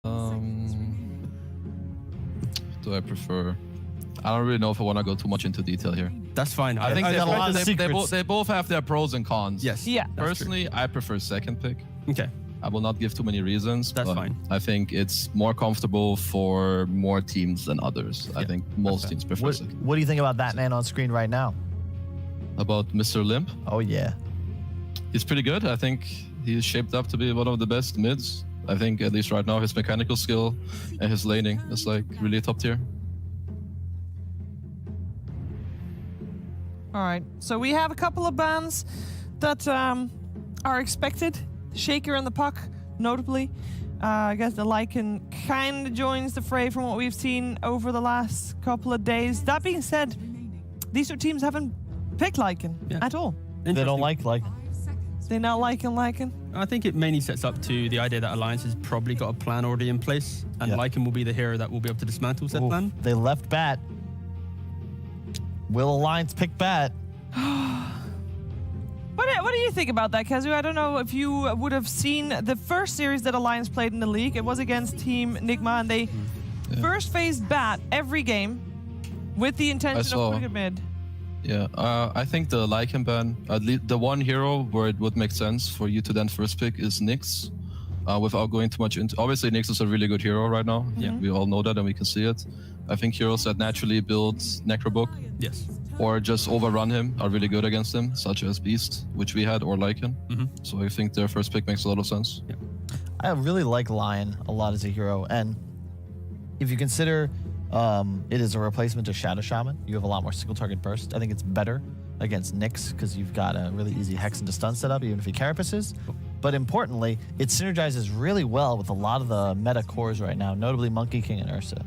Do I prefer? I don't really know if I want to go too much into detail here. That's fine. I think I they both have their pros and cons. Yes. Yeah. Personally, I prefer second pick. Okay. I will not give too many reasons. That's but fine. I think it's more comfortable for more teams than others. I think most teams prefer second. What do you think about that man on screen right now? About Mr. Limp? Oh, yeah. He's pretty good. I think he's shaped up to be one of the best mids. I think at least right now his mechanical skill and his laning is like really top tier. All right. So we have a couple of bans that are expected. Shaker and the Puck, notably. I guess the Lycan kind of joins the fray from what we've seen over the last couple of days. That being said, these two teams haven't picked Lycan at all. They don't like Lycan. They not Lycan. I think it mainly sets up to the idea that Alliance has probably got a plan already in place, and Lycan will be the hero that will be able to dismantle said plan. They left Bat. Will Alliance pick Bat? What do you think about that, Kazu? I don't know if you would have seen the first series that Alliance played in the league. It was against Team Nigma, and they first faced Bat every game with the intention of putting it mid. Yeah, I think the Lycan ban, at least the one hero where it would make sense for you to then first pick is Nyx. Without going too much into, obviously Nyx is a really good hero right now. Yeah, we all know that and we can see it. I think heroes that naturally build Necrobook, or just overrun him are really good against him, such as Beast, which we had, or Lycan. So I think their first pick makes a lot of sense. Yeah. I really like Lion a lot as a hero, and if you consider it is a replacement to Shadow Shaman, you have a lot more single target burst. I think it's better against Nyx because you've got a really easy Hex into stun setup, even if he carapaces. But importantly, it synergizes really well with a lot of the meta cores right now, notably Monkey King and Ursa.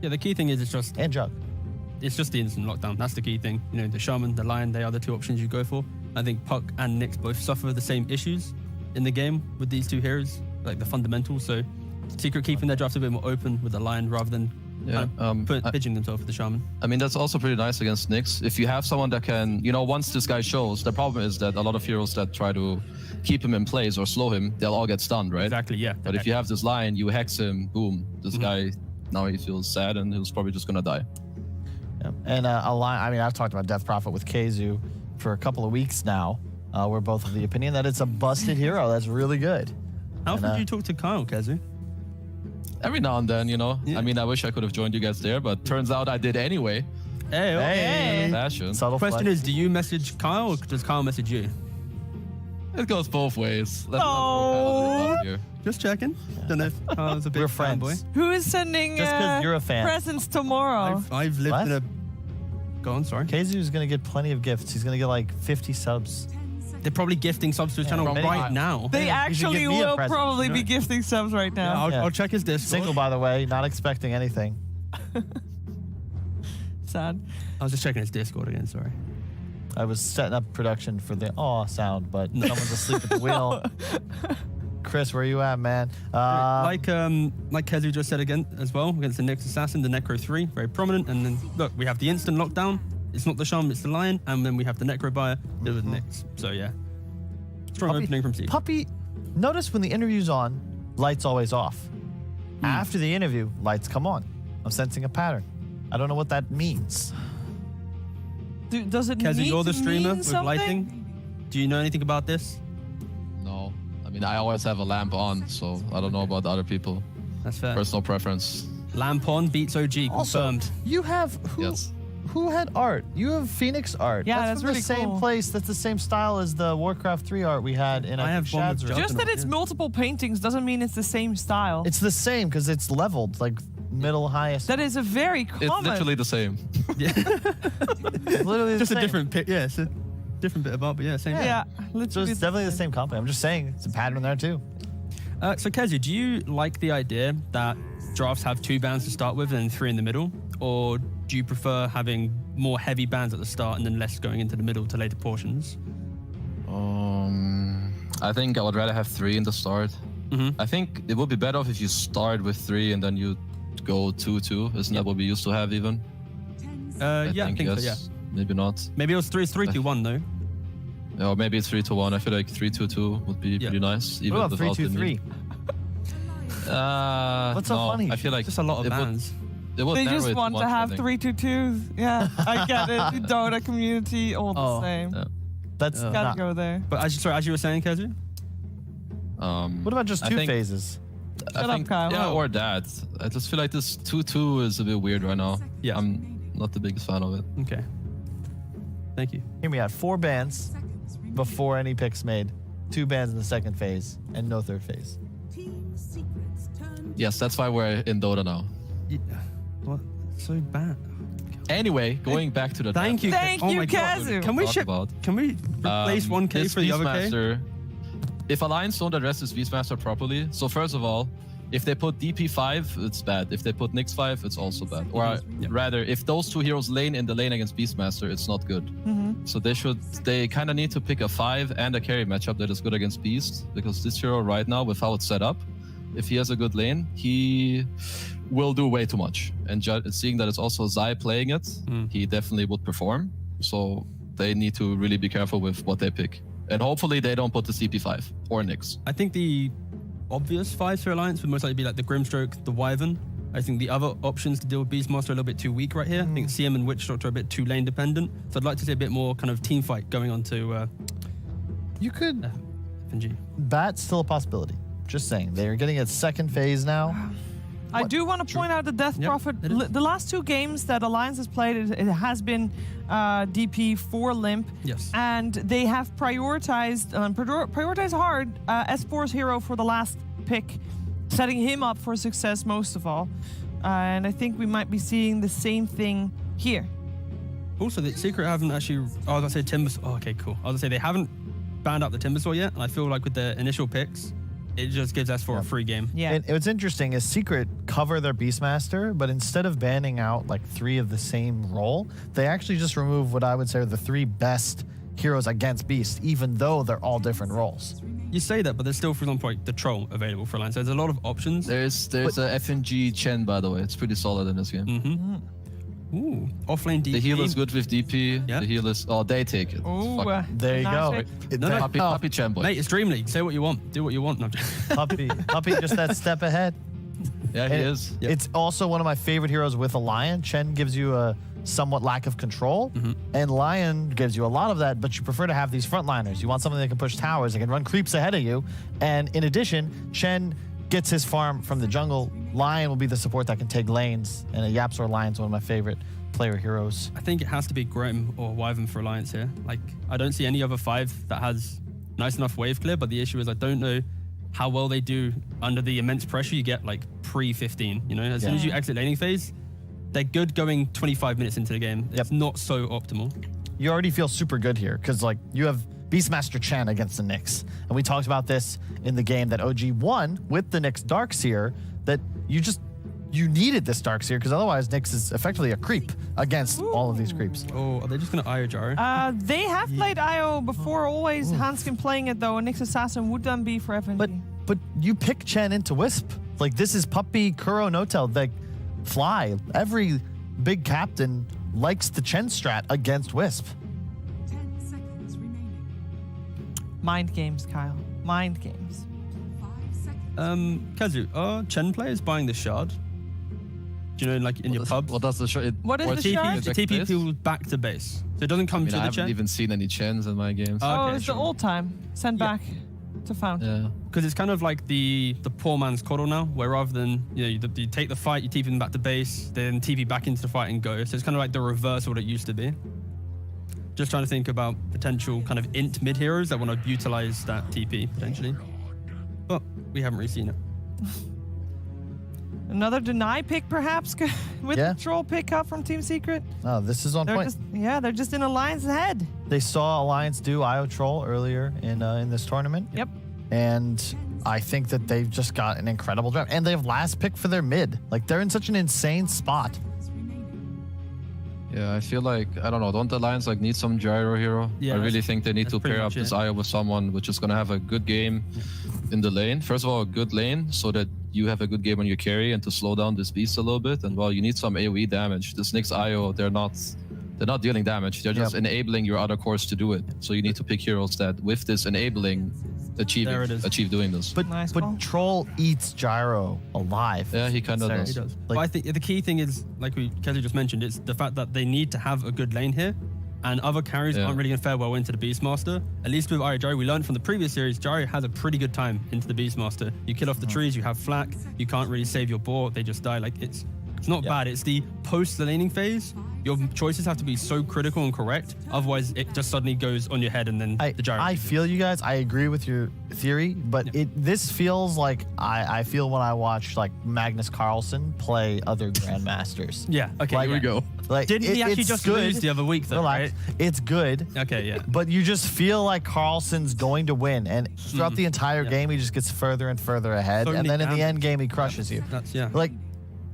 Yeah, the key thing is and Jug. It's just the instant lockdown. That's the key thing. You know, the Shaman, the Lion, they are the two options you go for. I think Puck and Nyx both suffer the same issues in the game with these two heroes, like the fundamentals. So Secret keeping their draft a bit more open with the Lion rather than pitching themselves with the Shaman. I mean, that's also pretty nice against Nyx. If you have someone that can, you know, once this guy shows, the problem is that a lot of heroes that try to keep him in place or slow him, they'll all get stunned, right? Exactly, yeah. But if you have this Lion, you hex him, boom, this guy, now he feels sad and he's probably just gonna die. Yeah. And I mean, I've talked about Death Prophet with Kazu for a couple of weeks now. We're both of the opinion that it's a busted hero that's really good. How often do you talk to Kyle, Kazu? Every now and then, you know. I mean, I wish I could have joined you guys there, but turns out I did anyway. Hey. Fashion. Subtle Question flex. is, do you message Kyle or does Kyle message you? It goes both ways. Just checking. Don't know if Kyle's a big We're fanboy. friends. Who is sending Just 'cause you're a fan. presents tomorrow? I've lived in a... Go on, sorry. Kazu's going to get plenty of gifts. He's going to get like 50 subs. They're probably gifting subs to his channel right now. They actually give me a will present. probably be gifting subs right now. I'll check his Discord. Single, by the way, not expecting anything. Sad. I was just checking his Discord again, sorry. I was setting up production for the sound, but someone's asleep at the wheel. Chris, where you at, man? Like Kezu just said again as well, against the Nyx Assassin, the Necro 3, very prominent. And then, look, we have the instant lockdown. It's not the Shaman, it's the Lion. And then we have the Necro Buyer, with Nyx. So, yeah. Strong opening from Secret. Puppy, notice when the interview's on, lights always off. After the interview, lights come on. I'm sensing a pattern. I don't know what that means. Does it Kezu, need you're the to streamer mean with something? lighting. Do you know anything about this? No. I mean, I always have a lamp on, so I don't know about other people. That's fair. Personal preference. Lamp on beats OG, confirmed. Also, you have... Who had art? You have Phoenix art. Yeah, that's really the same cool. place. That's the same style as the Warcraft 3 art we had in I have one with Shad's room. Just that it's multiple paintings doeses't mean it's the same style. It's the same because it's leveled, like middle, highest. That is a very common. It's literally the same. Yeah. It's literally Just the a same. different pic. Yeah, it's a different bit of art, but yeah, same. Yeah, So literally. it's definitely the same company. I'm just saying, it's a pattern there too. So Kezu, do you like the idea that drafts have 2 bands to start with and then 3 in the middle? Or do you prefer having more heavy bands at the start and then less going into the middle to later portions? I think I would rather have 3 in the start. I think it would be better if you start with 3 and then you go 2-2. Isn't that what we used to have even? I think so, yeah. Maybe not. Maybe it was 3-2-1 though. Or maybe it's 3-1. I feel like 3-2-2 would be pretty nice. Even What about without the 3-2-3? What's so no, funny? I feel like Just a lot of it would- bans. It would They narrow just it want much, to I have think. 3-2-2s. Yeah, I get it. The Dota community, all the Oh. same. Yeah. That's Gotta not. go there. But as you were saying, Kazu, What about just I two think- phases? I Shut up, think, Kyle. Yeah, or that. I just feel like this 2-2 is a bit weird right now. Yeah. I'm not the biggest fan of it. okay. Thank you. Hear me out. 4 bans before any picks made. 2 bans in the second phase, and no third phase. Yes, that's why we're in Dota now. Yeah. What? So bad. Anyway, going back to the Thank you. Thank oh you, my God. Kazu. Can we Talk ship? about. Can we replace 1K This for the other K? Beastmaster, if Alliance don't address this Beastmaster properly, so first of all, if they put DP5, it's bad. If they put Nyx 5, it's also bad. Or Yeah. rather, if those 2 heroes lane in the lane against Beastmaster, it's not good. So they kind of need to pick a 5 and a carry matchup that is good against Beast, because this hero right now, with how it's set up, if he has a good lane, he will do way too much. And seeing that it's also Zai playing it, he definitely would perform. So they need to really be careful with what they pick. And hopefully they don't put the CP5 or Nyx. I think the obvious 5 for Alliance would most likely be like the Grimstroke, the Wyvern. I think the other options to deal with Beastmaster are a little bit too weak right here. I think CM and Witch Doctor are a bit too lane dependent. So I'd like to see a bit more kind of team fight going on to You could. FNG. Bat's still a possibility. Just saying. They're getting its second phase now. I do want to point out the Death Yep, Prophet. it is. The last 2 games that Alliance has played, it has been DP for Limp. Yes. And they have prioritized hard S4's hero for the last pick, setting him up for success most of all. And I think we might be seeing the same thing here. Also, the Secret haven't actually. Oh, I was going to say Timber. Oh, okay, cool. I was going to say they haven't banned out the Timbersaw yet. And I feel like with the initial picks, it just gives S4 a free game. Yeah. And what's interesting is Secret cover their Beastmaster, but instead of banning out like 3 of the same role, they actually just remove what I would say are the 3 best heroes against Beast, even though they're all different roles. You say that, but there's still, for example, like the Troll available for Alliance. There's a lot of options. There's a FNG Chen, by the way. It's pretty solid in this game. Ooh, offlane DP. The heal is good with DP. Yeah. The heal is... Oh, they take it. Ooh, There you nice go. pick. No, no. Puppy Chen boy. Mate, it's Dreamleague. Say what you want. Do what you want. No, I'm just- Puppy just that step ahead. Yeah, he And is. Yep. It's also one of my favorite heroes with a Lion. Chen gives you a somewhat lack of control, and Lion gives you a lot of that, but you prefer to have these frontliners. You want something that can push towers, that can run creeps ahead of you, and in addition, Chen gets his farm from the jungle. Lion will be the support that can take lanes, and a Yapsor Lion's one of my favorite player heroes. I think it has to be Grim or Wyvern for Alliance here. Like, I don't see any other 5 that has nice enough wave clear, but the issue is I don't know how well they do under the immense pressure you get like pre-15. You know, as soon as you exit laning phase, they're good going 25 minutes into the game. It's not so optimal. You already feel super good here because like you have Beastmaster Chen against the Nyx, and we talked about this in the game that OG won with the Nyx Darkseer, that you needed this Darkseer because otherwise Nyx is effectively a creep against all of these creeps. Oh, are they just going to IO Gyro? They have played IO before, always Hanskin playing it though, and Nyx Assassin would then be for FNG. But you pick Chen into Wisp. Like this is Puppy Kuro Notel. Like fly. Every big captain likes the Chen strat against Wisp. 10 seconds remaining. Mind games, Kyle. Mind games. 5 seconds. Kazu, are Chen players buying the shard? Do you know, like in your pub? What does the show? What is the shard? TP people back to base. So it doesn't come I to the haven't Chen? even seen any Chens in my games. Oh, Okay, it's sure. the old time. Send back to Found. Yeah. Because it's kind of like the poor man's coddle now, where rather than you take the fight, you TP them back to base, then TP back into the fight and go. So it's kind of like the reverse of what it used to be. Just trying to think about potential kind of int mid heroes that want to utilize that TP potentially, but we haven't really seen it. Another deny pick, perhaps, with the troll pick up from Team Secret. Oh, this is on point. They're just in Alliance ahead. They saw Alliance do IO Troll earlier in this tournament. Yep. And I think that they've just got an incredible draft. And they have last pick for their mid. Like, they're in such an insane spot. Yeah, I feel like, I don't know, don't the Lions like need some gyro hero? Yeah, I really think they need that's to pretty pair up much this it. IO with someone which is going to have a good game in the lane. First of all, a good lane so that you have a good game on your carry and to slow down this beast a little bit. And well, you need some AoE damage. This Nyx IO, they're not dealing damage. They're just enabling your other cores to do it. So you need to pick heroes that with this enabling There it is. achieve doing this. But Nice call. but Troll eats Gyro alive. Yeah, he kind of Sorry. does. He does. Like- But I think the key thing is, like Kelly just mentioned, it's the fact that they need to have a good lane here, and other carries Yeah. aren't really going to fare well into the Beastmaster. At least with Gyro, we learned from the previous series, Gyro has a pretty good time into the Beastmaster. You kill off the trees, you have flak, you can't really save your board, they just die. Like it's not Yeah. bad. It's the post-laning phase. Your choices have to be so critical and correct, otherwise it just suddenly goes on your head and then the Gyro. I feel you guys. I agree with your theory, but this feels like I feel when I watch like Magnus Carlsen play other grandmasters. Yeah. Okay. Like- Here we go. Like Didn't he actually it's just good. lose the other week though? Relax. Right? It's good. Okay. Yeah. But you just feel like Carlsen's going to win, and throughout the entire Yeah. game, he just gets further and further ahead, So and many then in the damage. end game, he crushes you. That's yeah. Like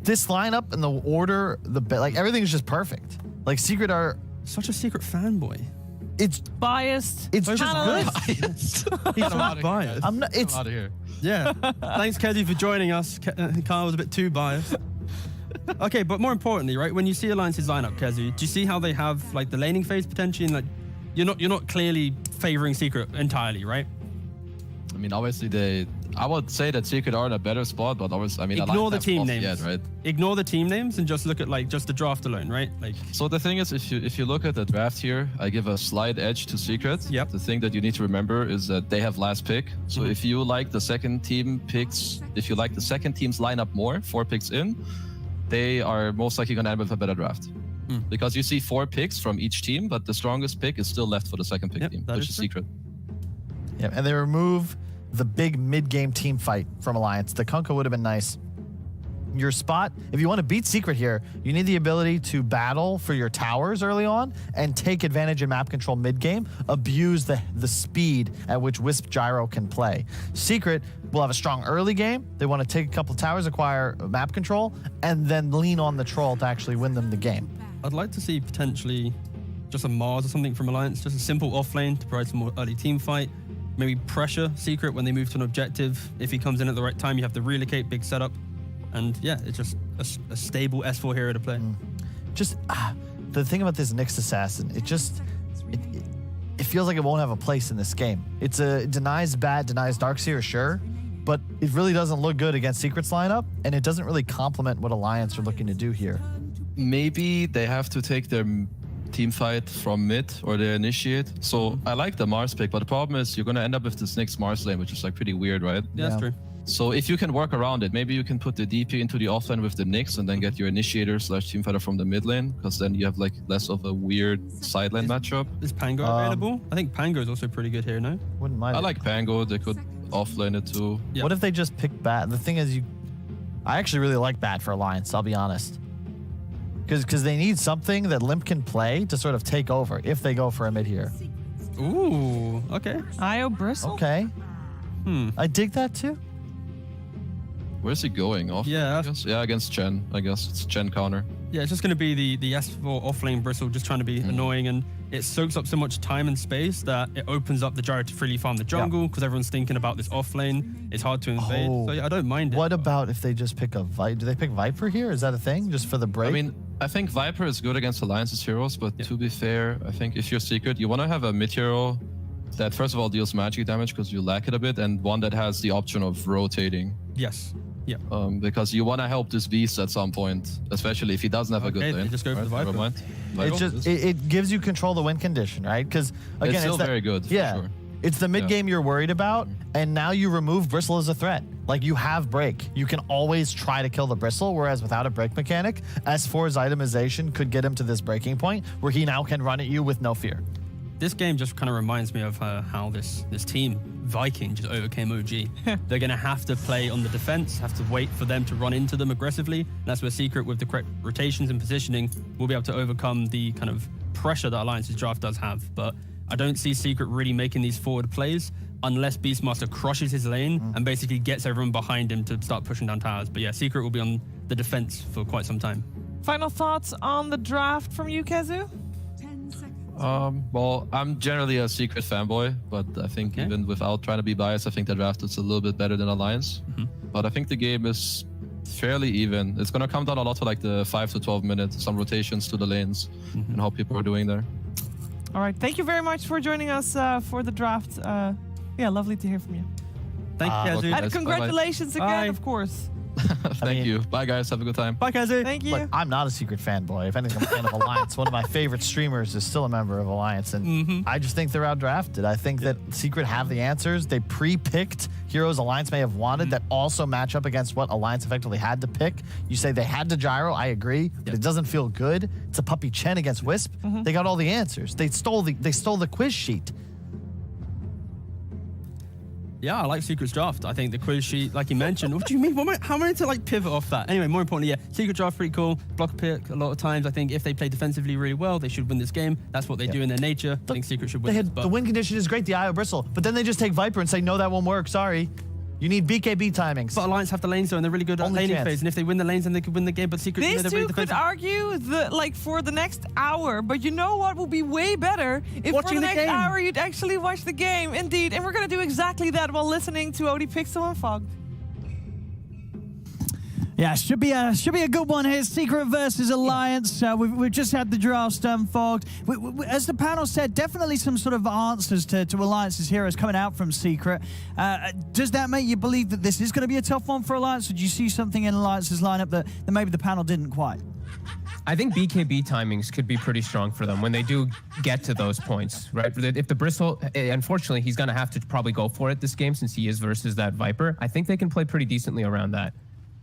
this lineup and the order, like everything's just perfect. Like Secret are, Such a secret fanboy. it's Biased. just good. Panelists. He's Get him not outta here, biased. guys. I'm not. Get him It's outta here. Yeah. Thanks, Kezi, for joining us. Kyle was a bit too biased. Okay, but more importantly, right, when you see Alliance's lineup, Kezi, do you see how they have like the laning phase potentially, and like you're not clearly favoring Secret entirely, right? I mean, obviously I would say that Secret are in a better spot, but obviously, I mean, Ignore the Alliance team haven't names. lost yet, right? Ignore the team names and just look at like just the draft alone, right? Like So the thing is, if you look at the draft here, I give a slight edge to Secret. Yep. The thing that you need to remember is that they have last pick. So Mm-hmm. if you like the second team picks, if you like the second team's lineup more, 4 picks in, they are most likely going to end with a better draft. Mm. Because you see 4 picks from each team, but the strongest pick is still left for the second pick Yep, team, that which is is true. Secret. Yeah, and they remove the big mid-game team fight from Alliance. The Kunkka would have been nice. Your spot, if you want to beat Secret here, you need the ability to battle for your towers early on and take advantage in map control mid-game, abuse the speed at which Wisp Gyro can play. Secret will have a strong early game. They want to take a couple towers, acquire map control, and then lean on the troll to actually win them the game. I'd like to see potentially just a Mars or something from Alliance, just a simple off lane to provide some more early team fight. Maybe pressure Secret when they move to an objective. If he comes in at the right time, you have to relocate, big setup. And yeah, it's just a stable S4 hero to play. Just the thing about this Nyx assassin, it feels like it won't have a place in this game. It denies bat, denies Darkseer, sure, but it really doesn't look good against Secret's lineup, and it doesn't really complement what Alliance are looking to do here. Maybe they have to take their team fight from mid or they initiate. So I like the Mars pick, but the problem is you're going to end up with this next Mars lane, which is like pretty weird, right? Yeah, that's Yeah. true. So if you can work around it, maybe you can put the DP into the offlane with the Nyx and then get your initiator / team fighter from the mid lane, because then you have like less of a weird side lane matchup. Is Pango available? I think Pango is also pretty good here, no? Wouldn't mind I it. like Pango. They could offlane it too. Yeah. What if they just pick bat? The thing is, I actually really like bat for Alliance, I'll be honest. Because they need something that Limp can play to sort of take over if they go for a mid here. Ooh, okay. Io Bristle? Okay. I dig that too. Where's he going? Off? Yeah. I guess? Yeah, against Chen. I guess it's Chen counter. Yeah, it's just going to be the S4 offlane Bristle just trying to be annoying, and it soaks up so much time and space that it opens up the Gyro to freely farm the jungle because everyone's thinking about this offlane. It's hard to invade. Oh. So yeah, I don't mind it. What about if they just pick a Viper? Do they pick Viper here? Is that a thing? Just for the break? I mean, I think Viper is good against Alliance's heroes, but to be fair, I think if you're Secret, you want to have a mid hero that first of all deals magic damage because you lack it a bit, and one that has the option of rotating. Yes. Yeah. Because you want to help this beast at some point, especially if he doesn't have a good Okay, lane. they just go for the Viper. Never mind. it Viper just is- it gives you control of the win condition, right? Because again, it's still that- very good. for Yeah, sure. it's the mid game you're worried about, and now you remove Bristle as a threat. Like you have break, you can always try to kill the Bristle. Whereas without a break mechanic, S4's itemization could get him to this breaking point where he now can run at you with no fear. This game just kind of reminds me of how this team, Viking, just overcame OG. They're going to have to play on the defense, have to wait for them to run into them aggressively. That's where Secret, with the correct rotations and positioning, will be able to overcome the kind of pressure that Alliance's draft does have. But I don't see Secret really making these forward plays unless Beastmaster crushes his lane and basically gets everyone behind him to start pushing down towers. But yeah, Secret will be on the defense for quite some time. Final thoughts on the draft from you, Kezu? 10 seconds. Well, I'm generally a Secret fanboy, but I think Okay. even without trying to be biased, I think the draft is a little bit better than Alliance. But I think the game is fairly even. It's going to come down a lot to like the 5 to 12 minutes, some rotations to the lanes, and how people are doing there. All right. Thank you very much for joining us for the draft. Yeah, lovely to hear from you. Thank you, welcome. Kazu. And Bye-bye. congratulations again, Bye. of course. Thank you. Bye, guys. Have a good time. Bye, Kazu. Thank you. Look, I'm not a Secret fanboy. If anything, I'm a fan of Alliance. One of my favorite streamers is still a member of Alliance, and I just think they're outdrafted. I think that Secret have the answers. They pre-picked heroes Alliance may have wanted that also match up against what Alliance effectively had to pick. You say they had to gyro. I agree, but it doesn't feel good. It's a puppy Chen against Wisp. They got all the answers. They stole the quiz sheet. Yeah, I like Secret's draft. I think the quiz sheet, like you mentioned, what do you mean? How am I to like pivot off that? Anyway, more importantly, yeah, Secret draft pretty cool. Block pick a lot of times. I think if they play defensively really well, they should win this game. That's what they do in their nature. I think Secret should win. The win condition is great, the IO Bristle, but then they just take Viper and say, no, that won't work. Sorry. You need BKB timings. But Alliance have the lanes though, and they're really good at Only laning chance. phase. And if they win the lanes, then they could win the game. But Secret, These they're two really could defensive. argue for the next hour, but you know what will be way better if for Watching the the next game. hour you'd actually watch the game. Indeed, and we're gonna do exactly that while listening to OD Pixel and Fog. Yeah, should be a good one here. Secret versus Alliance. We've just had the drafts done, Fogged. As the panel said, definitely some sort of answers to Alliance's heroes coming out from Secret. Does that make you believe that this is going to be a tough one for Alliance, or do you see something in Alliance's lineup that maybe the panel didn't quite? I think BKB timings could be pretty strong for them when they do get to those points, right? If the Bristle, unfortunately, he's going to have to probably go for it this game since he is versus that Viper. I think they can play pretty decently around that.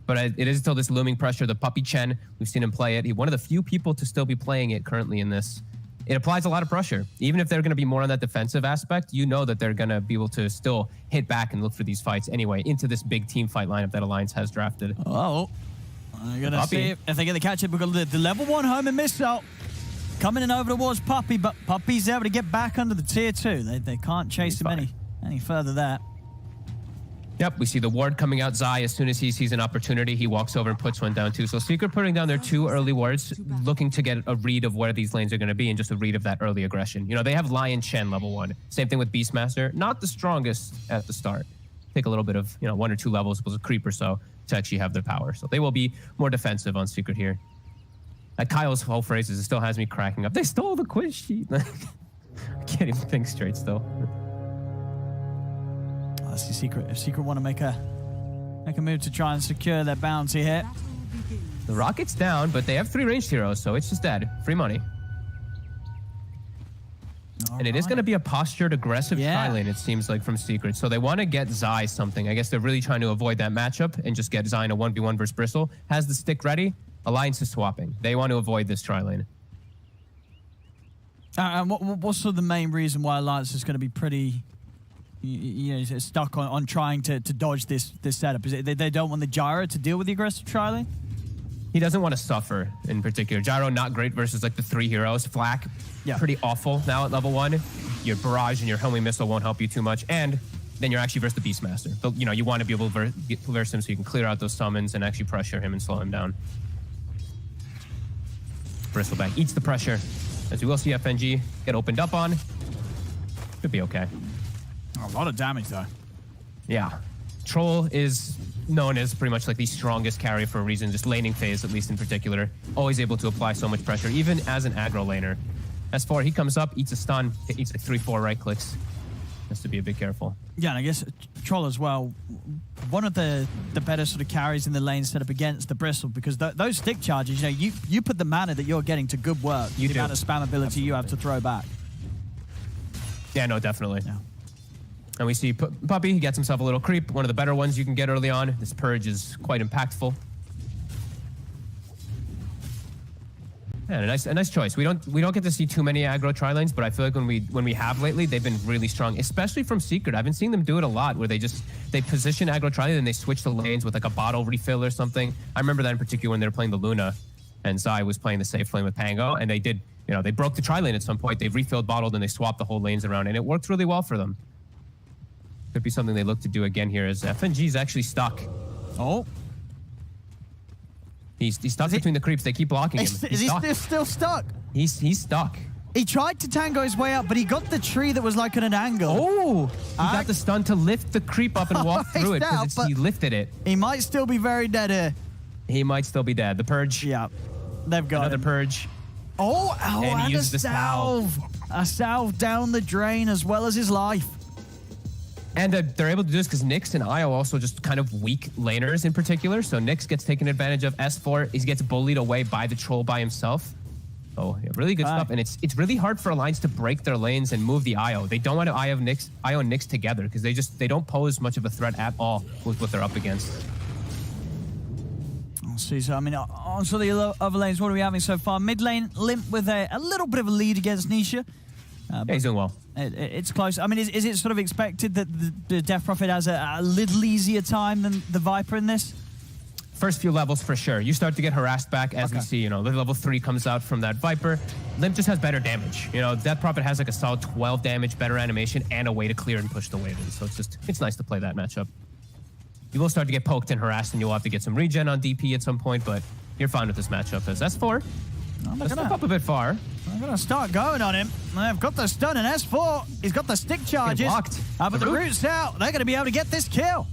But it is still this looming pressure. The puppy Chen, we've seen him play it. He's one of the few people to still be playing it currently in this. It applies a lot of pressure. Even if they're going to be more on that defensive aspect, you know that they're going to be able to still hit back and look for these fights anyway into this big team fight lineup that Alliance has drafted. Oh, I'm going to Puppy. see if they get the catch-up. We've got the level 1 homing missile coming in over towards Puppy, but Puppy's able to get back under the tier 2. They can't chase him any further there. Yep, we see the ward coming out. Zai, as soon as he sees an opportunity, he walks over and puts one down too. So Secret putting down their 2 early wards, looking to get a read of where these lanes are going to be and just a read of that early aggression. You know, they have Lion Chen level 1. Same thing with Beastmaster. Not the strongest at the start. Take a little bit of, 1 or 2 levels, was a creep or so, to actually have the power. So they will be more defensive on Secret here. Kyle's whole phrases, it still has me cracking up. They stole the quiz sheet. I can't even think straight still. That's the Secret. If Secret want to make a move to try and secure their bounty here. Battle begins. The rocket's down, but they have 3 ranged heroes, so it's just dead. Free money. And it is going to be a postured, aggressive tri-lane, it seems like, from Secret. So they want to get Zai something. I guess they're really trying to avoid that matchup and just get Zai in a 1v1 versus Bristle. Has the stick ready. Alliance is swapping. They want to avoid this tri-lane. And what's sort of the main reason why Alliance is going to be pretty, stuck on trying to dodge this setup? Is it they don't want the Gyro to deal with the aggressive tri-lane? He doesn't want to suffer in particular. Gyro, not great versus like the 3 heroes. Flak, pretty awful now at level 1. Your barrage and your homing missile won't help you too much. And then you're actually versus the Beastmaster. But, you want to be able to verse him so you can clear out those summons and actually pressure him and slow him down. Bristleback eats the pressure. As we will see FNG get opened up on. Should be okay. A lot of damage, though. Yeah. Troll is known as pretty much like the strongest carry for a reason, just laning phase, at least in particular. Always able to apply so much pressure, even as an aggro laner. S4, he comes up, eats a stun, eats like 3-4 right clicks. Has to be a bit careful. Yeah, and I guess Troll as well, one of the better sort of carries in the lane set up against the Bristle, because those stick charges, you put the mana that you're getting to good work. The amount of spam ability you have to throw back. Yeah, no, definitely. Yeah. And we see Puppy, he gets himself a little creep, one of the better ones you can get early on. This purge is quite impactful. Yeah, a nice choice. We don't get to see too many aggro tri-lanes, but I feel like when we have lately, they've been really strong, especially from Secret. I've been seeing them do it a lot, where they position aggro tri-lane and they switch the lanes with like a bottle refill or something. I remember that in particular when they were playing the Luna, and Zai was playing the safe lane with Pango, and they did, they broke the tri-lane at some point. They refilled, bottled, and they swapped the whole lanes around, and it worked really well for them. Could be something they look to do again here, as FNG's actually stuck. Oh. He's stuck between the creeps. They keep blocking him. Is he still stuck? He's stuck. He tried to tango his way up, but he got the tree that was like at an angle. Oh! He got the stun to lift the creep up and walk through it because he lifted it. He might still be very dead here. He might still be dead. The purge. Yeah. They've got another him. purge. And he a used the salve. A salve down the drain as well as his life. And they're able to do this because Nyx and Io also just kind of weak laners in particular. So Nyx gets taken advantage of. S4, he gets bullied away by the troll by himself. Oh, yeah, really good stuff. And it's really hard for Alliance to break their lanes and move the Io. They don't want to Io and Nyx together because they don't pose much of a threat at all with what they're up against. Let's see, so I mean, on to the other lanes, what are we having so far? Mid lane, Limp with a little bit of a lead against Nisha. Yeah, he's doing well. It's close. I mean, is it sort of expected that the Death Prophet has a little easier time than the Viper in this? First few levels for sure. You start to get harassed back as we see, you know, the level 3 comes out from that Viper. Limp just has better damage. You know, Death Prophet has like a solid 12 damage, better animation, and a way to clear and push the wave in. So it's nice to play that matchup. You will start to get poked and harassed, and you'll have to get some regen on DP at some point, but you're fine with this matchup as S4. Let's step up a bit far. I'm going to start going on him. They've got the stun in S4. He's got the stick charges. Blocked. But the root's out. They're going to be able to get this kill.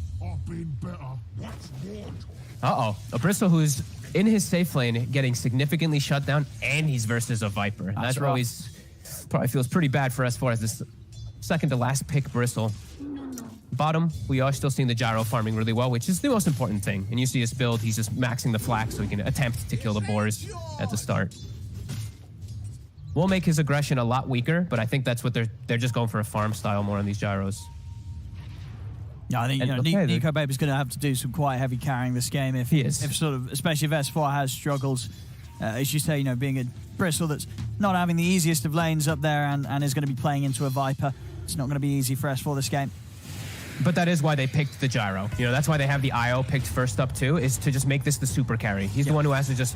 Uh-oh. A Bristle who's in his safe lane getting significantly shut down, and he's versus a Viper. That's always probably feels pretty bad for S4 as this second to last pick Bristle. Bottom, we are still seeing the gyro farming really well, which is the most important thing. And you see his build, he's just maxing the flak so he can attempt to kill the boars at the start. Will make his aggression a lot weaker, but I think that's what they're just going for a farm style more on these gyros. Yeah, I think Nico Baby's going to have to do some quite heavy carrying this game if sort of, especially if S4 has struggles. As you say, you know, being a Bristle that's not having the easiest of lanes up there and is going to be playing into a Viper. It's not going to be easy for S4 this game. But that is why they picked the gyro. You know, that's why they have the IO picked first up too, is to just make this the super carry. He's the one who has to just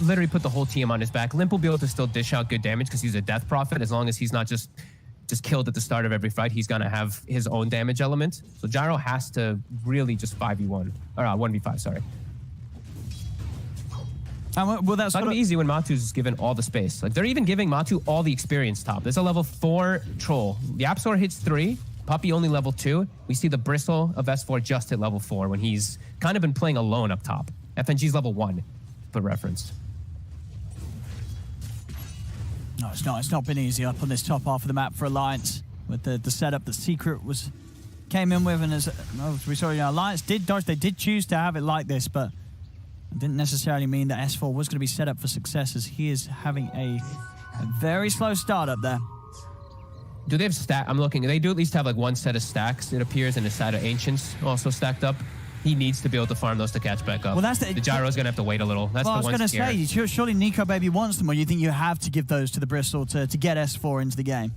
literally put the whole team on his back. Limp will be able to still dish out good damage because he's a Death Prophet. As long as he's not just killed at the start of every fight, he's going to have his own damage element. So gyro has to really just 5v1, or 1v5, sorry. Well, that's not going to be easy when Matu's given all the space. Like, they're even giving Matu all the experience top. There's a level 4 troll. The Absolor hits 3. Puppy only level 2. We see the Bristle of S4 just hit level 4 when he's kind of been playing alone up top. FNG's level 1, for reference. No, it's not. It's not been easy up on this top half of the map for Alliance with the setup that Secret came in with, and as we saw, you know, Alliance did dodge. They did choose to have it like this, but it didn't necessarily mean that S4 was going to be set up for success, as he is having a very slow start up there. Do they have stack? I'm looking. They do at least have like one set of stacks, it appears, and a set of Ancients also stacked up. He needs to be able to farm those to catch back up. Well, that's the gyro's going to have to wait a little. That's well, the one. I was going to say, surely Nico Baby wants them, or you think you have to give those to the Bristle to get S4 into the game?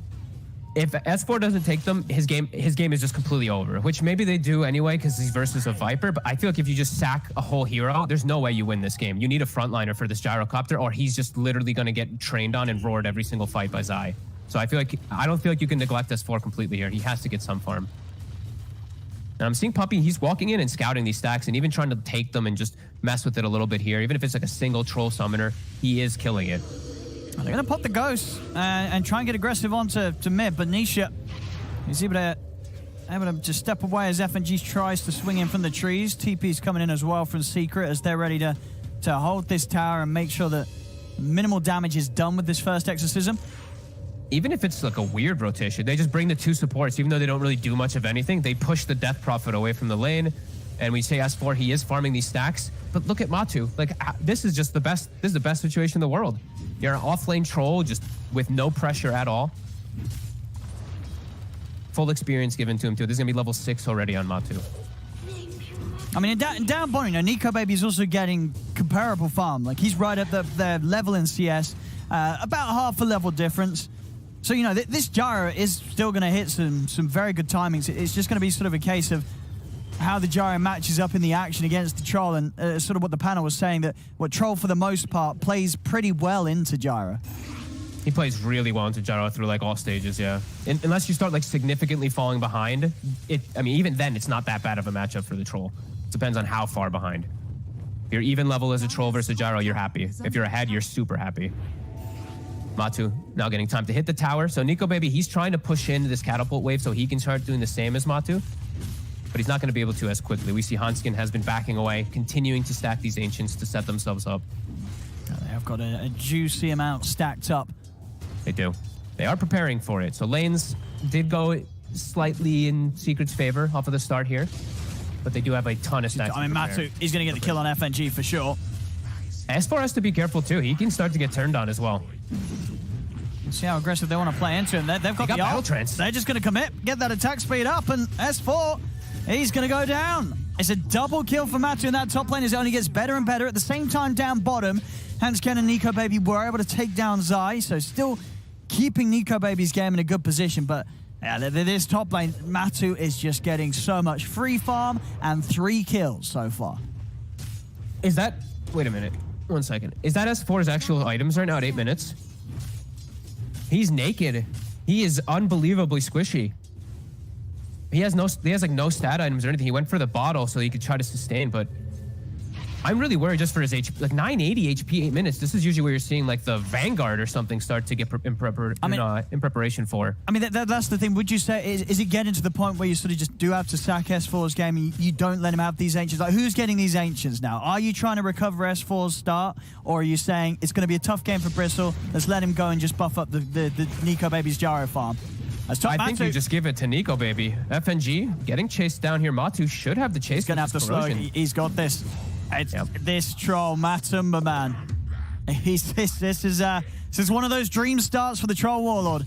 If S4 doesn't take them, his game is just completely over, which maybe they do anyway because he's versus a Viper, but I feel like if you just sack a whole hero, there's no way you win this game. You need a frontliner for this gyrocopter, or he's just literally going to get trained on and roared every single fight by Zai. So I don't feel like you can neglect S4 completely here. He has to get some farm. And I'm seeing Puppy, he's walking in and scouting these stacks and even trying to take them and just mess with it a little bit here. Even if it's like a single troll summoner, he is killing it. They're going to pop the ghost and try and get aggressive onto mid, but Nisha is able to just step away as FNG tries to swing in from the trees. TP's coming in as well from Secret as they're ready to hold this tower and make sure that minimal damage is done with this first exorcism. Even if it's like a weird rotation, they just bring the 2 supports, even though they don't really do much of anything. They push the Death Prophet away from the lane, and we say S4, he is farming these stacks. But look at Matu. Like, this is just the best. This is the best situation in the world. You're an off-lane troll just with no pressure at all. Full experience given to him, too. This is going to be level 6 already on Matu. I mean, down bottom, you know, Nico Baby is also getting comparable farm. Like, he's right at the level in CS, about half a level difference. So, you know, this gyro is still going to hit some very good timings. It's just going to be sort of a case of how the gyro matches up in the action against the troll, and sort of what the panel was saying, that what troll, for the most part, plays pretty well into gyro. He plays really well into gyro through, like, all stages, yeah. Unless you start, like, significantly falling behind, I mean, even then, it's not that bad of a matchup for the troll. It depends on how far behind. If you're even level as a troll versus gyro, you're happy. If you're ahead, you're super happy. Matu now getting time to hit the tower. So Nico Baby, he's trying to push into this catapult wave so he can start doing the same as Matu. But he's not going to be able to as quickly. We see Hanskin has been backing away, continuing to stack these Ancients to set themselves up. They have got a juicy amount stacked up. They do. They are preparing for it. So lanes did go slightly in Secret's favor off of the start here. But they do have a ton of stacks. I mean, Matu, he's going to get the kill on FNG for sure. S4 has to be careful too. He can start to get turned on as well. See how aggressive they want to play into him. They've got the battle ult. trance. They're just going to commit, get that attack speed up, and S4, he's going to go down. It's a double kill for Matu in that top lane as it only gets better and better. At the same time, down bottom, Hansken and Nico Baby were able to take down Zai, so still keeping Nico Baby's game in a good position, but yeah, this top lane, Matu is just getting so much free farm and 3 kills so far. Is that... Wait a minute. 1 second. Is that S4's actual items right now at 8 minutes? He's naked. He is unbelievably squishy. He has like no stat items or anything. He went for the bottle so he could try to sustain, but I'm really worried just for his HP. Like 980 HP, 8 minutes. This is usually where you're seeing like the Vanguard or something start to get in preparation for. I mean, that's the thing. Would you say, is it getting to the point where you sort of just do have to sack S4's game and you don't let him have these Ancients? Like, who's getting these Ancients now? Are you trying to recover S4's start, or are you saying it's going to be a tough game for Bristle, let's let him go and just buff up the Nico Baby's Gyro farm? I think you just give it to Nico Baby. FNG getting chased down here. Matu should have the chase. He's going to have to slow it. He's got this. This troll, Matumba, man. This is one of those dream starts for the troll warlord.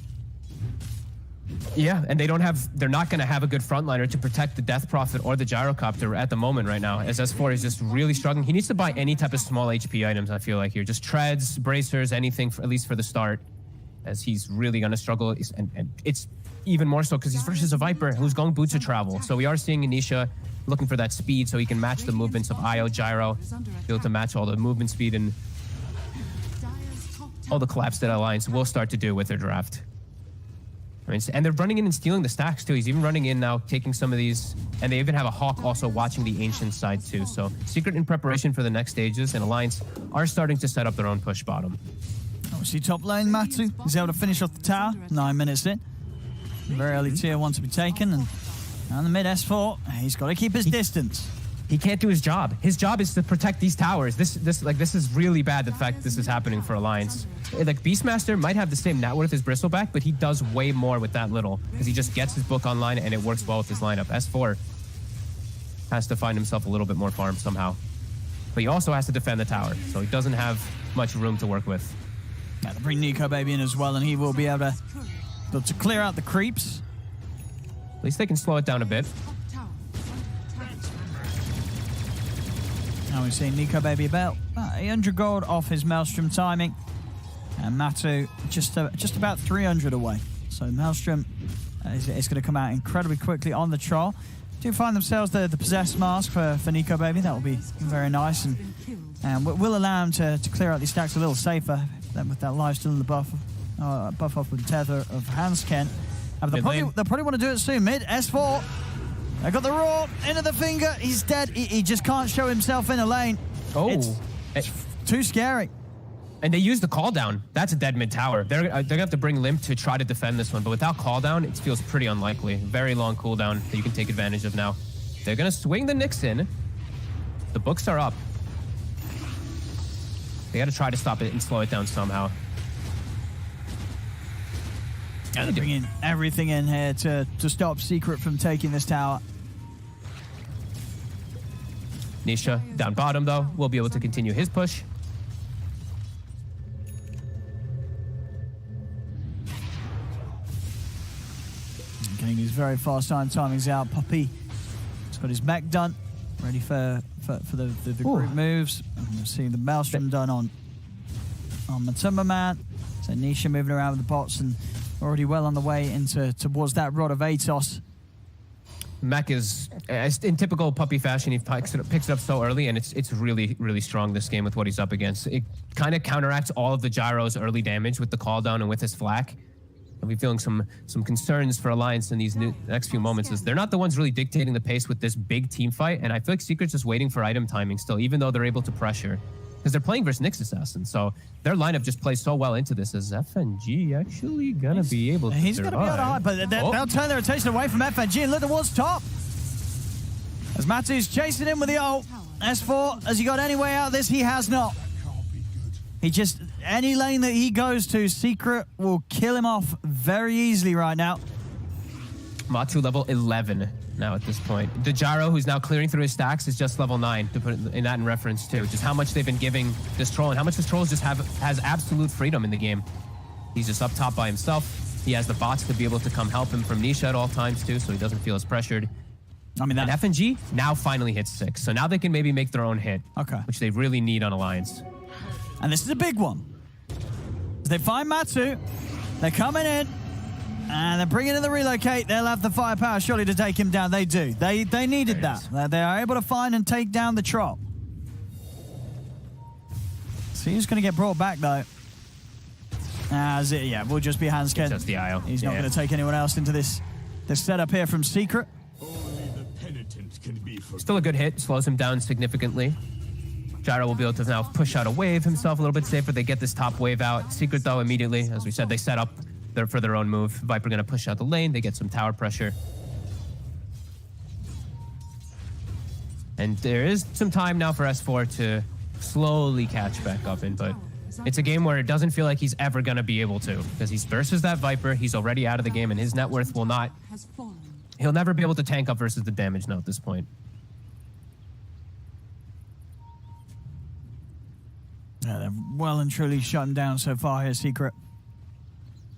Yeah, and they're not going to have a good frontliner to protect the Death Prophet or the Gyrocopter at the moment right now, as S4 is just really struggling. He needs to buy any type of small HP items, I feel like here. Just treads, bracers, anything, at least for the start, as he's really going to struggle. And it's even more so because he's versus a Viper who's going boots of travel. So we are seeing Anisha looking for that speed so he can match the movements of Io, Gyro, be able to match all the movement speed and all the collapse that Alliance will start to do with their draft. I mean, and they're running in and stealing the stacks too. He's even running in now, taking some of these, and they even have a Hawk also watching the Ancient side too. So Secret in preparation for the next stages, and Alliance are starting to set up their own push bottom. Obviously top lane, Matu is able to finish off the tower, 9 minutes in. Very early tier 1 to be taken, and on the mid S4, he's got to keep his distance. He can't do his job. His job is to protect these towers. This is really bad, the fact this is happening for Alliance. Like, Beastmaster might have the same net worth as Bristleback, but he does way more with that little, because he just gets his book online and it works well with his lineup. S4 has to find himself a little bit more farm somehow. But he also has to defend the tower, so he doesn't have much room to work with. Yeah, they'll bring Nico Baby in as well, and he will be able to clear out the creeps. At least they can slow it down a bit. Now we're seeing Nico Baby about 800 gold off his Maelstrom timing. And Matu just about 300 away. So Maelstrom is going to come out incredibly quickly on the troll. Do find themselves the possessed mask for Nico Baby. That will be very nice. And will allow him to clear out these stacks a little safer with that life still in the buff off with the tether of Hansken. They'll probably want to do it soon. Mid, S4. They got the raw into the finger. He's dead. He just can't show himself in a lane. Oh. It's too scary. And they use the call down. That's a dead mid tower. They're going to have to bring Limp to try to defend this one. But without call down, it feels pretty unlikely. Very long cooldown that you can take advantage of now. They're going to swing the Nyx in. The books are up. They got to try to stop it and slow it down somehow. Yeah, they're bringing everything in here to stop Secret from taking this tower. Nisha down bottom, though, will be able to continue his push. Getting his very fast timings out. Puppy has got his mech done, ready for the group moves. And we're seeing the Maelstrom done on Matumba Man. So Nisha moving around with the bots and already well on the way towards that Rod of Atos. Mech is, in typical Puppy fashion, he picks it up so early, and it's really, really strong this game with what he's up against. It kind of counteracts all of the Gyro's early damage with the call down and with his flak. I'll be feeling some concerns for Alliance in these next few moments, as they're not the ones really dictating the pace with this big team fight, and I feel like Secret's just waiting for item timing still, even though they're able to pressure. Because they're playing versus Nyx Assassin, so their lineup just plays so well into this. Is FNG actually gonna be able to He's survive? gonna be able to hide, but they'll turn their attention away from FNG and look towards top. As Matu's chasing him with the ult. S4, has he got any way out of this? He has not. He just, any lane that he goes to, Secret will kill him off very easily right now. Matu level 11 now at this point. The Gyro, who's now clearing through his stacks, is just level 9, to put in that in reference to just how much they've been giving this troll and how much this troll just has absolute freedom in the game. He's just up top by himself. He has the bots to be able to come help him from Nisha at all times too, so he doesn't feel as pressured. I mean, And FNG now finally hits 6, so now they can maybe make their own hit, which they really need on Alliance. And this is a big one. They find Matsu. They're coming in. And they're bringing in the relocate. They'll have the firepower surely to take him down. They do. They needed that. They are able to find and take down the Trop. So he's going to get brought back, though. Yeah, we'll just be hands-scared. Just the IO. He's not going to take anyone else into this setup here from Secret. Still a good hit. Slows him down significantly. Gyro will be able to now push out a wave himself a little bit safer. They get this top wave out. Secret, though, immediately, as we said, they set up for their own move. Viper going to push out the lane. They get some tower pressure. And there is some time now for S4 to slowly catch back up in, but it's a game where it doesn't feel like he's ever going to be able to, because he's versus that Viper. He's already out of the game, and his net worth will not... He'll never be able to tank up versus the damage now at this point. Yeah, they're well and truly shut him down so far here, Secret.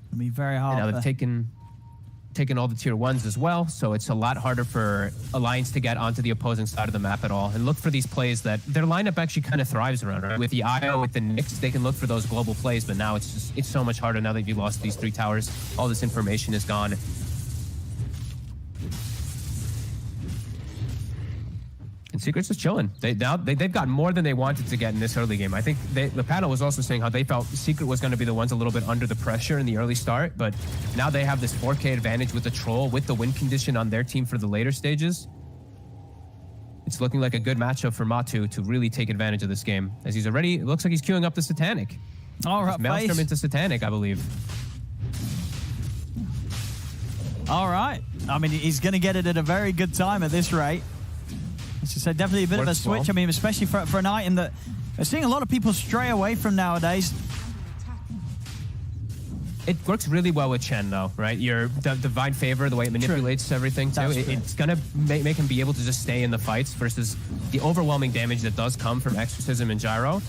It'll be very hard. Now they've taken all the tier 1s as well, so it's a lot harder for Alliance to get onto the opposing side of the map at all. And look for these plays that their lineup actually kind of thrives around, right? With the IO, with the Nyx, they can look for those global plays, but now it's so much harder now that you've lost these 3 towers. All this information is gone. And Secret's just chilling. They've got more than they wanted to get in this early game. I think the panel was also saying how they felt Secret was going to be the ones a little bit under the pressure in the early start, but now they have this 4K advantage with the Troll, with the win condition on their team for the later stages. It's looking like a good matchup for Matu to really take advantage of this game, as he's already, it looks like he's queuing up the Satanic. All right, Maelstrom into Satanic, I believe. All right. I mean, he's going to get it at a very good time at this rate. As you said, definitely a bit of a switch. I mean, especially for an item that we're seeing a lot of people stray away from nowadays. It works really well with Chen, though, right? Your Divine Favor, the way it manipulates everything, too. It's going to make him be able to just stay in the fights versus the overwhelming damage that does come from Exorcism and Gyro.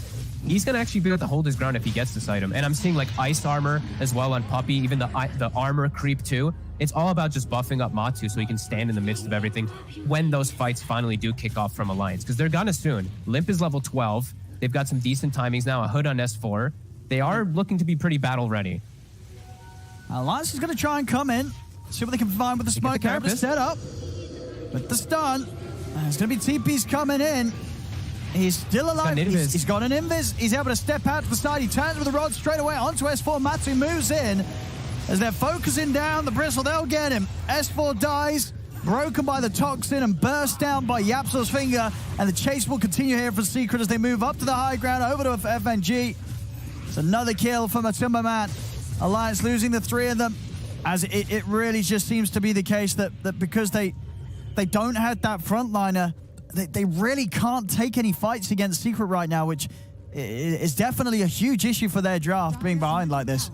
He's going to actually be able to hold his ground if he gets this item. And I'm seeing, like, Ice Armor as well on Puppey, even the Armor creep, too. It's all about just buffing up Matu so he can stand in the midst of everything when those fights finally do kick off from Alliance, because they're gonna soon. Limp is level 12. They've got some decent timings now, a hood on S4. They are looking to be pretty battle ready. Alliance is going to try and come in, see what they can find with the smoke carrier set up. With the stun, there's going to be TPs coming in. He's still alive. He's got an invis. He's able to step out to the side. He turns with the rod straight away onto S4. Matu moves in. As they're focusing down the bristle, they'll get him. S4 dies, broken by the toxin and burst down by Yapso's finger. And the chase will continue here for Secret as they move up to the high ground, over to FNG. It's another kill from a Timberman. Alliance losing the 3 of them. As it really just seems to be the case that because they don't have that frontliner, they really can't take any fights against Secret right now, which is definitely a huge issue for their draft, being behind like this.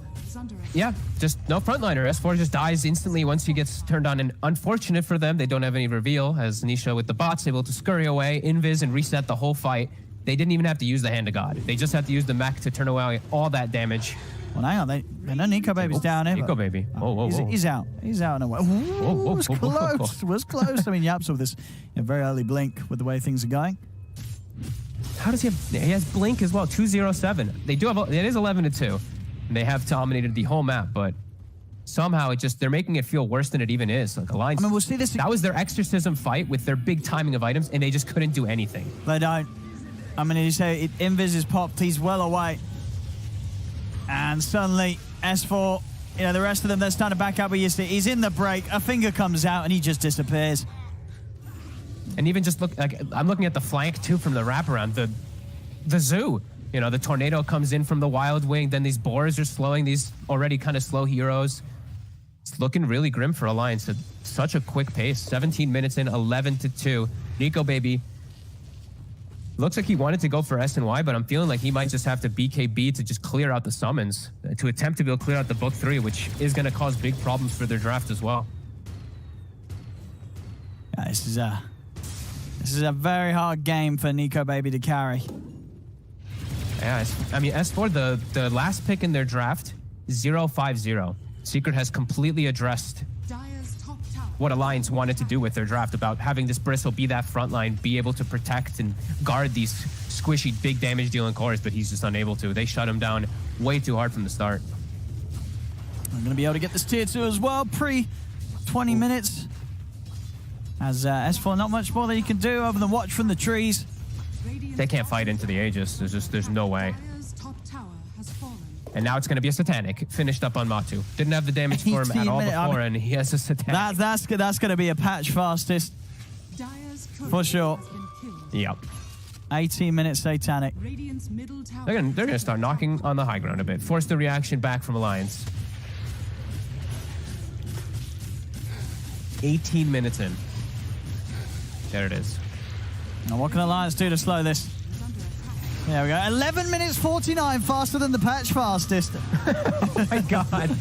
Yeah, just no frontliner. S4 just dies instantly once he gets turned on, and unfortunate for them, they don't have any reveal, as Nisha with the bots able to scurry away, invis, and reset the whole fight. They didn't even have to use the Hand of God. They just had to use the mech to turn away all that damage. Well, hang on, they know Nico Baby's down here. Nico Baby. Whoa. He's out. He's out and away. Ooh, was close. Was close. I mean, Yaps with this very early blink with the way things are going. How does he have? He has blink as well. 207. They do have. It is 11-2. And they have dominated the whole map, but somehow they're making it feel worse than it even is. Like Alliance. I mean, we'll see this. That was their exorcism fight with their big timing of items, and they just couldn't do anything. They don't. I mean, you say Invis is popped. He's well away. And suddenly, S4, the rest of them, they're starting to back up. But you see, he's in the break. A finger comes out, and he just disappears. And even just I'm looking at the flank, too, from the wraparound. The zoo. The tornado comes in from the Wild Wing. Then these boars are slowing these already kind of slow heroes. It's looking really grim for Alliance at such a quick pace. 17 minutes in, 11-2. Nico Baby looks like he wanted to go for S&Y, but I'm feeling like he might just have to BKB to just clear out the summons, to attempt to be able to clear out the Book 3, which is going to cause big problems for their draft as well. This is a very hard game for Nico Baby to carry. Yeah, I mean, as for the last pick in their draft, 0-5-0. Secret has completely addressed Dire's top tower. what Alliance wanted to do with their draft about having this Bristle be that front line, be able to protect and guard these squishy, big damage dealing cores, but he's just unable to. They shut him down way too hard from the start. I'm going to be able to get this tier 2 as well, pre-20 minutes. As S4, not much more that you can do other than watch from the trees. They can't fight into the Aegis. There's no way. Dire's top tower has fallen. And now it's going to be a Satanic, finished up on Matu. Didn't have the damage for him at all 18 before, minutes, and he has a Satanic. That's going to be a patch fastest. Dire's For courier sure. has been killed. Yep. 18 minutes Satanic. Radiant's middle tower. They're gonna start knocking on the high ground a bit. Force the reaction back from Alliance. 18 minutes in. There it is. Now what can Alliance do to slow this? There we go. 11 minutes 49, faster than the patch fastest. Oh my god.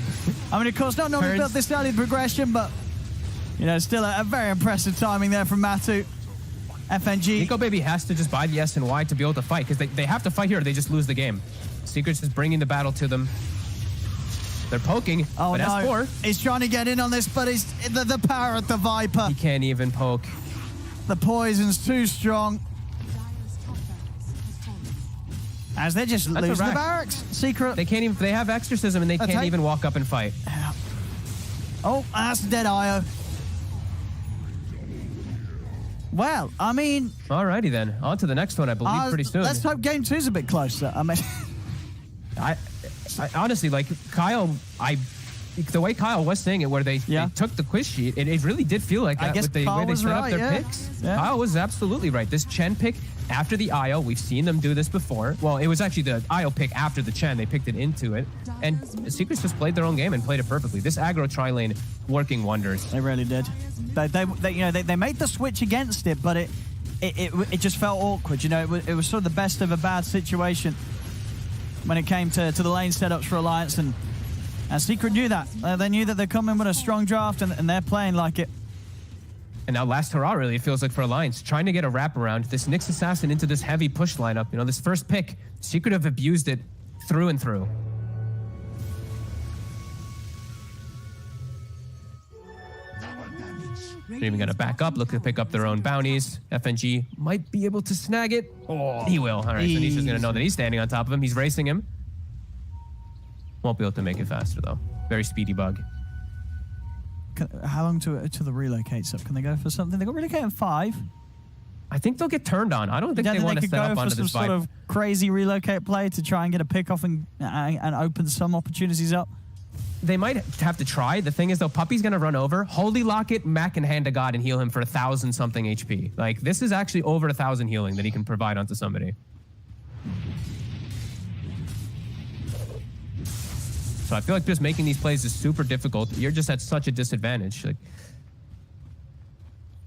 I mean, of course, not normally Turns- built this early in progression, but, you know, still a very impressive timing there from Matu. FNG. Nico Baby has to just buy the S and Y to be able to fight, because they have to fight here or they just lose the game. Secret's just bringing the battle to them. They're poking, Oh, but no. S4, He's trying to get in on this, but the power of the Viper. he can't even poke. The poison's too strong. Dire's top barracks has fallen. As they're just That's a losing the wreck. barracks. Secret. They can't even, they have exorcism and they can't Attack. even walk up and fight. Oh, that's dead IO. Well, I mean, Alrighty then, on to the next one, I believe, pretty soon. let's hope game 2's a bit closer. I mean, I honestly, like, Kyle, the way Kyle was saying it, where they took the quiz sheet, it really did feel like I that guess with the Kyle way they was set up right, their yeah. picks. Yeah. Kyle was absolutely right. This Chen pick after the IO, we've seen them do this before. Well, it was actually the IO pick after the Chen. They picked it into it. And Secrets just played their own game and played it perfectly. This aggro tri-lane working wonders. they really did. They made the switch against it, but it just felt awkward. You know, it was sort of the best of a bad situation when it came to the lane setups for Alliance, and Secret knew that. They knew that they're coming with a strong draft, and they're playing like it. And now last hurrah, really, it feels like for Alliance, trying to get a wraparound, this Nyx Assassin into this heavy push lineup. You know, this first pick, Secret have abused it through and through. They're even going to back up, look to pick up their own bounties. FNG might be able to snag it. Oh, he will. All right, so Nisha's going to know that he's standing on top of him. He's racing him. Won't be able to make it faster, though. Very speedy bug. How long to the relocates up? Can they go for something? They got relocate in 5. I think they'll get turned on. I don't think they want to could set go up for onto some this sort fight. of crazy relocate play to try and get a pick off and open some opportunities up. They might have to try. The thing is, though, Puppy's going to run over. Holy Locket, Mac, and Hand to God and heal him for 1,000-something HP. Like, this is actually over 1,000 healing that he can provide onto somebody. So I feel like just making these plays is super difficult. You're just at such a disadvantage. Like,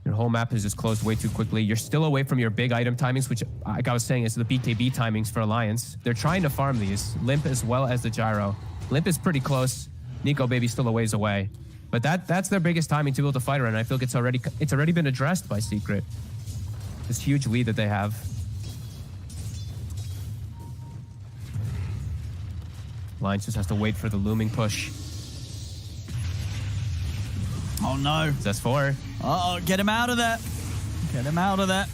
your whole map is just closed way too quickly. You're still away from your big item timings, which, like I was saying, is the BKB timings for Alliance. They're trying to farm these. Limp as well as the Gyro. Limp is pretty close. Nico Baby's still a ways away. But that's their biggest timing to be able to fight around. I feel like it's already been addressed by Secret. This huge lead that they have. Alliance just has to wait for the looming push. Oh no. That's 4. Oh, get him out of there. Get him out of there.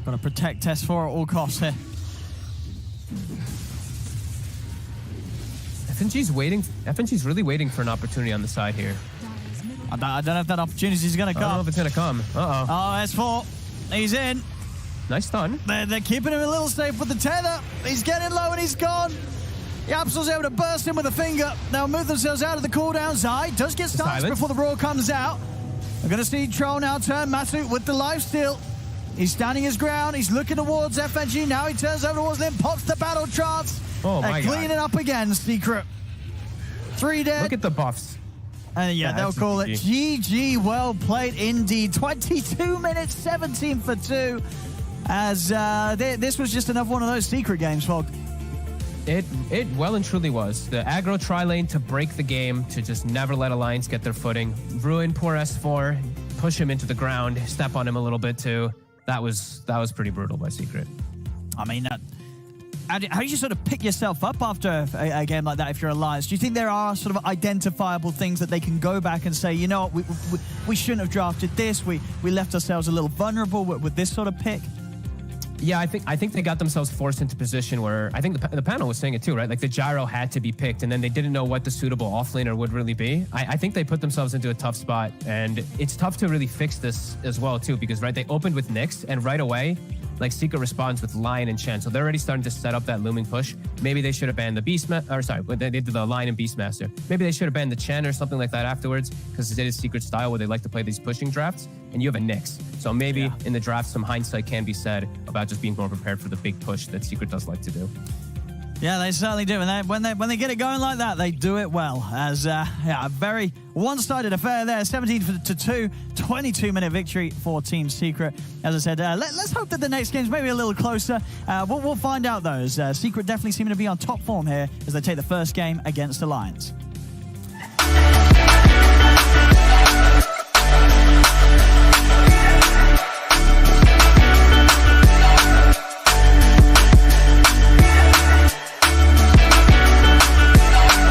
Got to protect S4 at all costs here. FNG's really waiting for an opportunity on the side here. I don't know if that opportunity is going to I don't know come. if it's gonna come. Uh-oh. Oh, S4. He's in. Nice stun. They're keeping him a little safe with the tether. He's getting low and he's gone. Yapsel's able to burst him with a finger. They'll move themselves out of the cooldown. Zai does get stunned Silence. before the roar comes out. We're going to see Troll now turn Matu with the lifesteal. He's standing his ground. He's looking towards FNG. Now he turns over towards them, pops the battle trance. Oh my They're God. cleaning up again, Secret. 3 dead. Look at the buffs. And Yeah, they'll that's call it GG. GG. Well played indeed. 22 minutes, 17 for 2. As this was just another one of those Secret games, Fog. It well and truly was. The aggro tri-lane to break the game, to just never let Alliance get their footing. Ruin poor S4, push him into the ground, step on him a little bit too. That was pretty brutal by Secret. I mean, how do you sort of pick yourself up after a game like that if you're Alliance? Do you think there are sort of identifiable things that they can go back and say, you know what, we shouldn't have drafted this, we left ourselves a little vulnerable with this sort of pick? Yeah, I think they got themselves forced into position where I think the panel was saying it too, right? Like the gyro had to be picked, and then they didn't know what the suitable offlaner would really be. I think they put themselves into a tough spot, and it's tough to really fix this as well too, because right, they opened with Nyx, and right away, like Secret responds with Lion and Chen, so they're already starting to set up that looming push. Maybe they should have banned the they did the Lion and Beastmaster. Maybe they should have banned the Chen or something like that afterwards, because it is Secret style where they like to play these pushing drafts, and you have a Nyx. So maybe in the draft, some hindsight can be said about just being more prepared for the big push that Secret does like to do. Yeah, they certainly do. And when they get it going like that, they do it well. As a very one-sided affair there, 17-2, 22-minute victory for Team Secret. As I said, let's hope that the next game's maybe a little closer. We'll find out, though, as Secret definitely seeming to be on top form here as they take the first game against Alliance.